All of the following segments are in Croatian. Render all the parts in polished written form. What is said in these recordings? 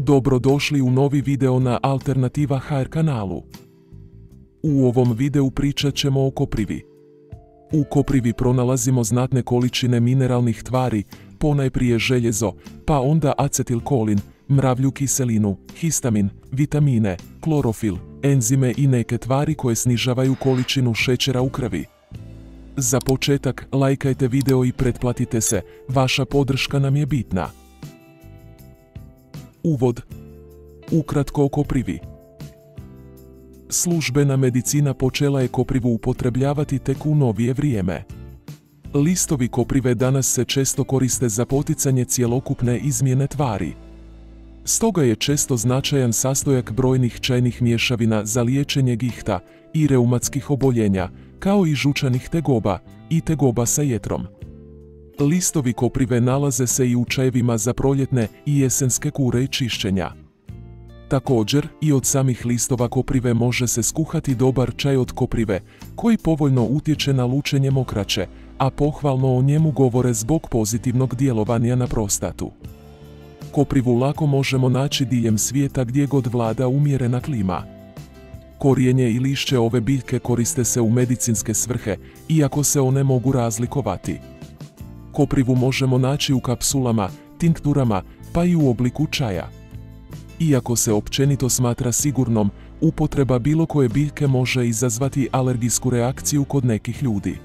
Dobrodošli u novi video na Alternativa HR kanalu. U ovom videu pričat ćemo o koprivi. U koprivi pronalazimo znatne količine mineralnih tvari, ponajprije željezo, pa onda acetilkolin, mravlju kiselinu, histamin, vitamine, klorofil, enzime i neke tvari koje snižavaju količinu šećera u krvi. Za početak, lajkajte video i pretplatite se, vaša podrška nam je bitna. Uvod. Ukratko o koprivi. Službena medicina počela je koprivu upotrebljavati tek u novije vrijeme. Listovi koprive danas se često koriste za poticanje cjelokupne izmjene tvari. Stoga je često značajan sastojak brojnih čajnih mješavina za liječenje gihta i reumatskih oboljenja, kao i žučanih tegoba i tegoba sa jetrom. Listovi koprive nalaze se i u čajevima za proljetne i jesenske kure i čišćenja. Također, i od samih listova koprive može se skuhati dobar čaj od koprive, koji povoljno utječe na lučenje mokraće, a pohvalno o njemu govore zbog pozitivnog djelovanja na prostatu. Koprivu lako možemo naći diljem svijeta gdje god vlada umjerena klima. Korijenje i lišće ove biljke koriste se u medicinske svrhe, iako se one mogu razlikovati. Koprivu možemo naći u kapsulama, tinkturama, pa i u obliku čaja. Iako se općenito smatra sigurnom, upotreba bilo koje biljke može izazvati alergijsku reakciju kod nekih ljudi.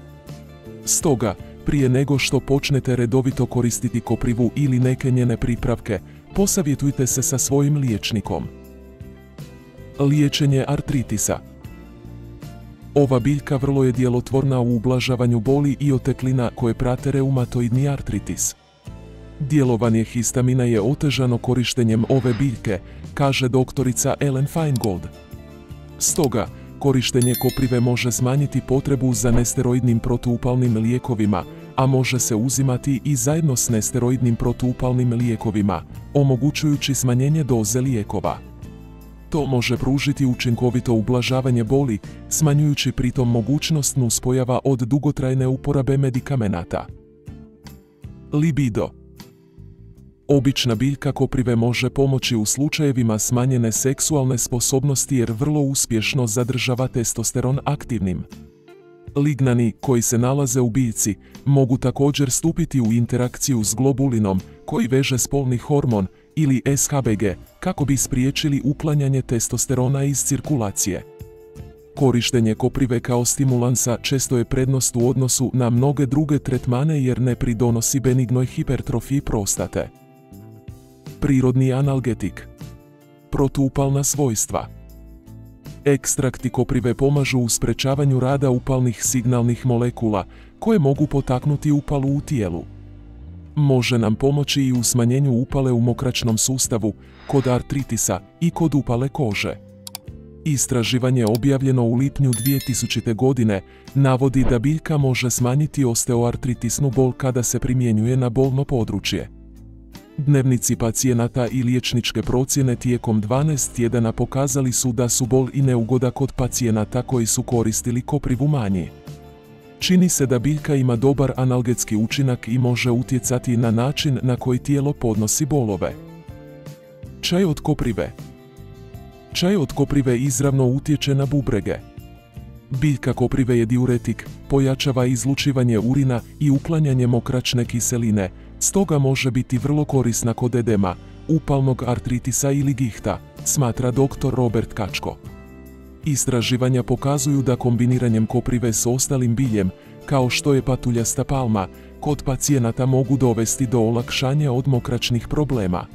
Stoga, prije nego što počnete redovito koristiti koprivu ili neke njene pripravke, posavjetujte se sa svojim liječnikom. Liječenje artritisa. Ova biljka vrlo je djelotvorna u ublažavanju boli i oteklina koje prate reumatoidni artritis. Djelovanje histamina je otežano korištenjem ove biljke, kaže doktorica Ellen Feingold. Stoga, korištenje koprive može smanjiti potrebu za nesteroidnim protuupalnim lijekovima, a može se uzimati i zajedno s nesteroidnim protuupalnim lijekovima, omogućujući smanjenje doze lijekova. To može pružiti učinkovito ublažavanje boli, smanjujući pritom mogućnost nuspojava od dugotrajne uporabe medikamenata. Libido. Obična biljka koprive može pomoći u slučajevima smanjene seksualne sposobnosti jer vrlo uspješno zadržava testosteron aktivnim. Lignani, koji se nalaze u biljci, mogu također stupiti u interakciju s globulinom, koji veže spolni hormon, ili SHBG, kako bi spriječili uklanjanje testosterona iz cirkulacije. Korištenje koprive kao stimulansa često je prednost u odnosu na mnoge druge tretmane jer ne pridonosi benignoj hipertrofiji prostate. Prirodni analgetik. Protuupalna svojstva. Ekstrakti koprive pomažu u sprečavanju rada upalnih signalnih molekula, koje mogu potaknuti upalu u tijelu. Može nam pomoći i u smanjenju upale u mokraćnom sustavu, kod artritisa i kod upale kože. Istraživanje objavljeno u lipnju 2000. godine navodi da biljka može smanjiti osteoartritisnu bol kada se primjenjuje na bolno područje. Dnevnici pacijenata i liječničke procjene tijekom 12 tjedana pokazali su da su bol i neugoda kod pacijenata koji su koristili koprivu manji. Čini se da biljka ima dobar analgetski učinak i može utjecati na način na koji tijelo podnosi bolove. Čaj od koprive. Čaj od koprive izravno utječe na bubrege. Biljka koprive je diuretik, pojačava izlučivanje urina i uklanjanje mokraćne kiseline, stoga može biti vrlo korisna kod edema, upalnog artritisa ili gihta, smatra dr. Robert Kačko. Istraživanja pokazuju da kombiniranjem koprive s ostalim biljem, kao što je patuljasta palma, kod pacijenata mogu dovesti do olakšanja od mokraćnih problema.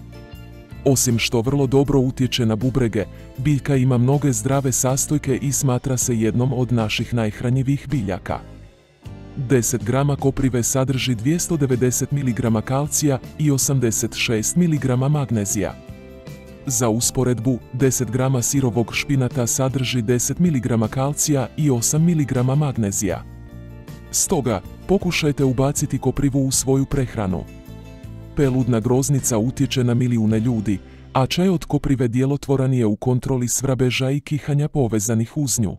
Osim što vrlo dobro utječe na bubrege, biljka ima mnoge zdrave sastojke i smatra se jednom od naših najhranjivijih biljaka. 10 grama koprive sadrži 290 mg kalcija i 86 mg magnezija. Za usporedbu, 10 grama sirovog špinata sadrži 10 mg kalcija i 8 mg magnezija. Stoga, pokušajte ubaciti koprivu u svoju prehranu. Peludna groznica utječe na milijune ljudi, a čaj od koprive djelotvoran je u kontroli svrbeža i kihanja povezanih uz nju.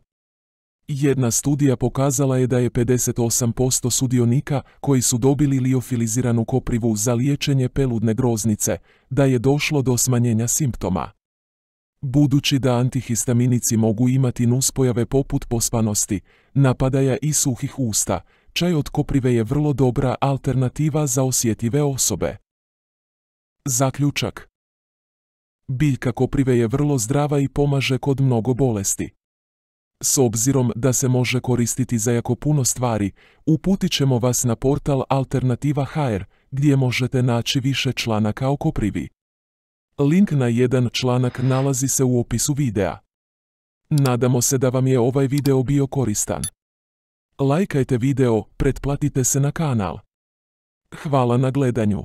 Jedna studija pokazala je da je 58% sudionika koji su dobili liofiliziranu koprivu za liječenje peludne groznice, da je došlo do smanjenja simptoma. Budući da antihistaminici mogu imati nuspojave poput pospanosti, napadaja i suhih usta, čaj od koprive je vrlo dobra alternativa za osjetljive osobe. Zaključak. Biljka koprive je vrlo zdrava i pomaže kod mnogo bolesti. S obzirom da se može koristiti za jako puno stvari, uputit ćemo vas na portal Alternativa.hr, gdje možete naći više članaka o koprivi. Link na jedan članak nalazi se u opisu videa. Nadamo se da vam je ovaj video bio koristan. Lajkajte video, pretplatite se na kanal. Hvala na gledanju.